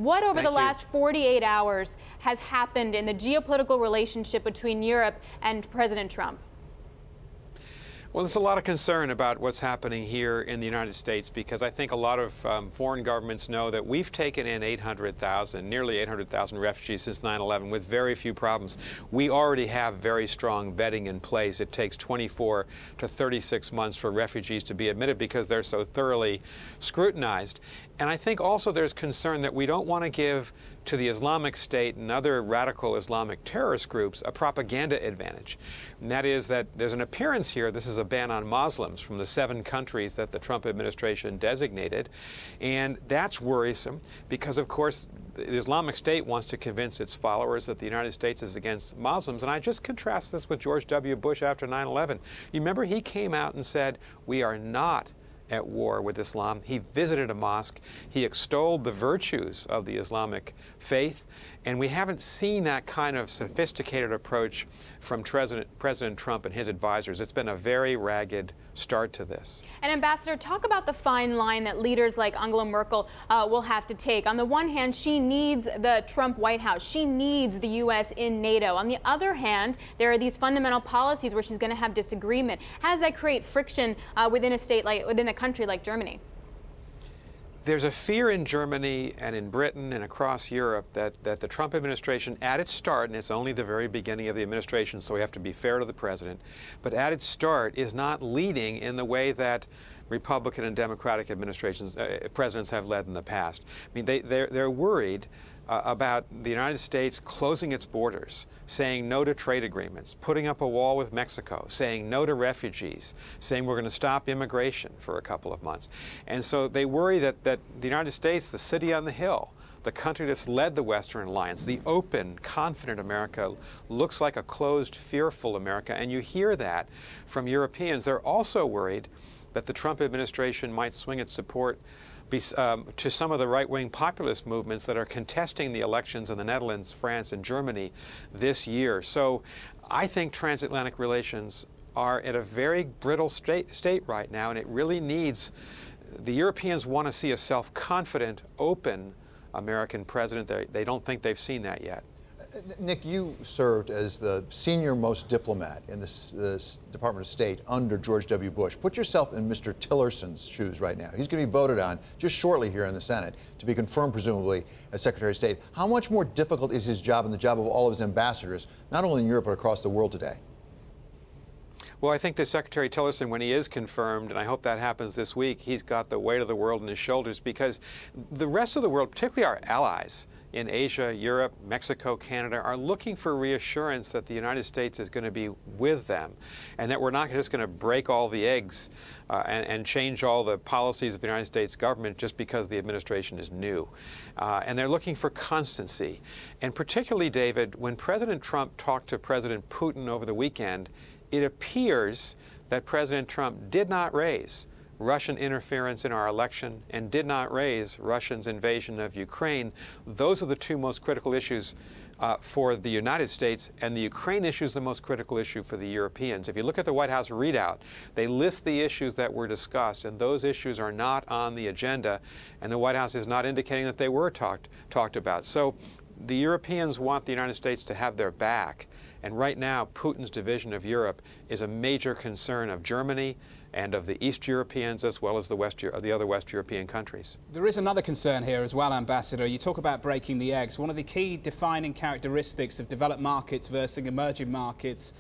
What over Thank the you. last 48 hours has happened in the geopolitical relationship between Europe and President Trump? Well, there's a lot of concern about what's happening here in the United States because I think a lot of foreign governments know that we've taken in 800,000, nearly 800,000 refugees since 9/11 with very few problems. We already have very strong vetting in place. It takes 24 to 36 months for refugees to be admitted because they're so thoroughly scrutinized. And I think also there's concern that we don't want to give to the Islamic State and other radical Islamic terrorist groups a propaganda advantage. And that is that there's an appearance here, this is a ban on Muslims from the 7 countries that the Trump administration designated. And that's worrisome because, of course, the Islamic State wants to convince its followers that the United States is against Muslims. And I just contrast this with George W. Bush after 9/11. You remember he came out and said, we are not at war with Islam. He visited a mosque. He extolled the virtues of the Islamic faith. And we haven't seen that kind of sophisticated approach from President Trump and his advisors. It's been a very ragged start to this. And Ambassador, talk about the fine line that leaders like Angela Merkel will have to take. On the one hand, she needs the Trump White House. She needs the U.S. in NATO. On the other hand, there are these fundamental policies where she's going to have disagreement. How does that create friction within a country like Germany? There's a fear in Germany and in Britain and across Europe that the Trump administration, at its start, and it's only the very beginning of the administration, so we have to be fair to the president, but at its start is not leading in the way that Republican and Democratic administrations, presidents have led in the past. I mean, they're worried about the United States closing its borders, saying no to trade agreements, putting up a wall with Mexico, saying no to refugees, saying we're going to stop immigration for a couple of months. And so they worry that the United States, the city on the hill, the country that's led the Western alliance, the open, confident America, looks like a closed, fearful America. And you hear that from Europeans. They're also worried that the Trump administration might swing its support to some of the right-wing populist movements that are contesting the elections in the Netherlands, France, and Germany this year. So I think transatlantic relations are at a very brittle state right now, and it really needs, the Europeans want to see a self-confident, open American president. They don't think they've seen that yet. Nick, you served as the senior-most diplomat in the Department of State under George W. Bush. Put yourself in Mr. Tillerson's shoes right now. He's going to be voted on just shortly here in the Senate to be confirmed, presumably, as Secretary of State. How much more difficult is his job and the job of all of his ambassadors, not only in Europe but across the world today? Well, I think that Secretary Tillerson, when he is confirmed, and I hope that happens this week, he's got the weight of the world on his shoulders because the rest of the world, particularly our allies in Asia, Europe, Mexico, Canada, are looking for reassurance that the United States is going to be with them and that we're not just going to break all the eggs and change all the policies of the United States government just because the administration is new. And they're looking for constancy. And particularly, David, when President Trump talked to President Putin over the weekend, it appears that President Trump did not raise Russian interference in our election and did not raise Russia's invasion of Ukraine. Those are the two most critical issues for the United States, and the Ukraine issue is the most critical issue for the Europeans. If you look at the White House readout, they list the issues that were discussed, and those issues are not on the agenda, and the White House is not indicating that they were talked about. So the Europeans want the United States to have their back. And right now, Putin's division of Europe is a major concern of Germany and of the East Europeans as well as the other West European countries. There is another concern here as well, Ambassador. You talk about breaking the eggs. One of the key defining characteristics of developed markets versus emerging markets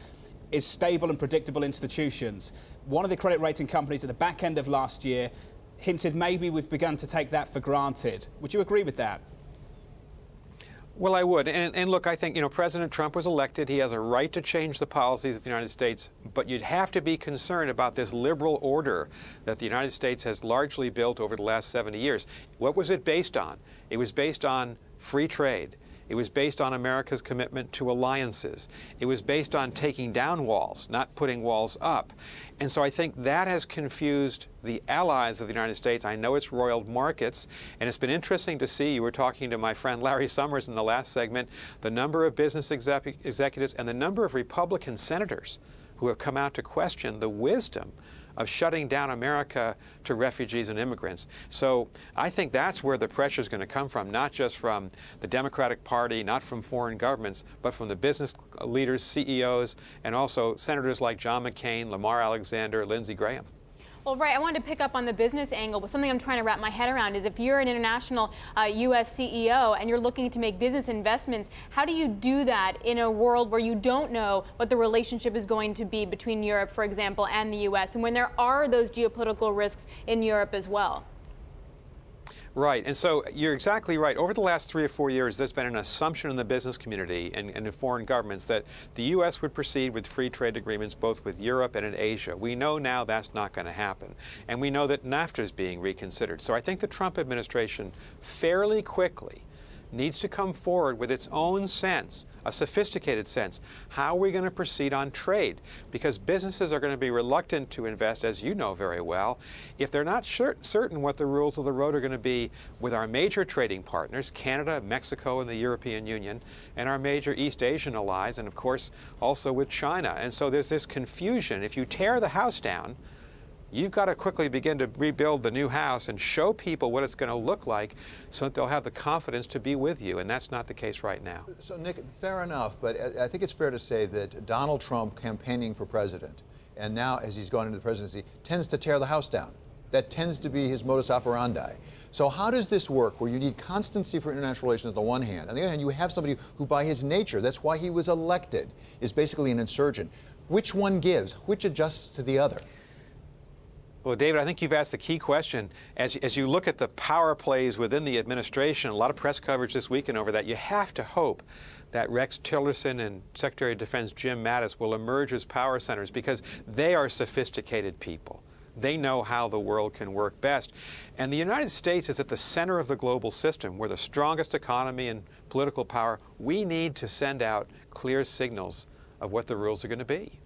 is stable and predictable institutions. One of the credit rating companies at the back end of last year hinted maybe we've begun to take that for granted. Would you agree with that? Well, I would. And look, I think, President Trump was elected. He has a right to change the policies of the United States. But you'd have to be concerned about this liberal order that the United States has largely built over the last 70 years. What was it based on? It was based on free trade. It was based on America's commitment to alliances. It was based on taking down walls, not putting walls up. And so I think that has confused the allies of the United States. I know it's roiled markets, and it's been interesting to see, you were talking to my friend Larry Summers in the last segment, the number of business executives and the number of Republican senators who have come out to question the wisdom of shutting down America to refugees and immigrants. So I think that's where the pressure is going to come from, not just from the Democratic Party, not from foreign governments, but from the business leaders, CEOs, and also senators like John McCain, Lamar Alexander, Lindsey Graham. Well, right, I wanted to pick up on the business angle, but something I'm trying to wrap my head around is if you're an international U.S. CEO and you're looking to make business investments, how do you do that in a world where you don't know what the relationship is going to be between Europe, for example, and the U.S., and when there are those geopolitical risks in Europe as well? Right, and so you're exactly right. Over the last 3 or 4 years, there's been an assumption in the business community and in foreign governments that the U.S. would proceed with free trade agreements both with Europe and in Asia. We know now that's not going to happen. And we know that NAFTA is being reconsidered. So I think the Trump administration fairly quickly needs to come forward with its own sense, a sophisticated sense. How are we going to proceed on trade? Because businesses are going to be reluctant to invest, as you know very well, if they're not certain what the rules of the road are going to be with our major trading partners, Canada, Mexico, and the European Union, and our major East Asian allies, and of course also with China. And so there's this confusion. If you tear the house down, you've got to quickly begin to rebuild the new house and show people what it's going to look like so that they'll have the confidence to be with you, and that's not the case right now. So, Nick, fair enough, but I think it's fair to say that Donald Trump campaigning for president, and now as he's gone into the presidency, tends to tear the house down. That tends to be his modus operandi. So how does this work, where you need constancy for international relations on the one hand? On the other hand, you have somebody who, by his nature, that's why he was elected, is basically an insurgent. Which one gives? Which adjusts to the other? Well, David, I think you've asked the key question. As you look at the power plays within the administration, a lot of press coverage this weekend over that, you have to hope that Rex Tillerson and Secretary of Defense Jim Mattis will emerge as power centers because they are sophisticated people. They know how the world can work best. And the United States is at the center of the global system. We're the strongest economy and political power. We need to send out clear signals of what the rules are going to be.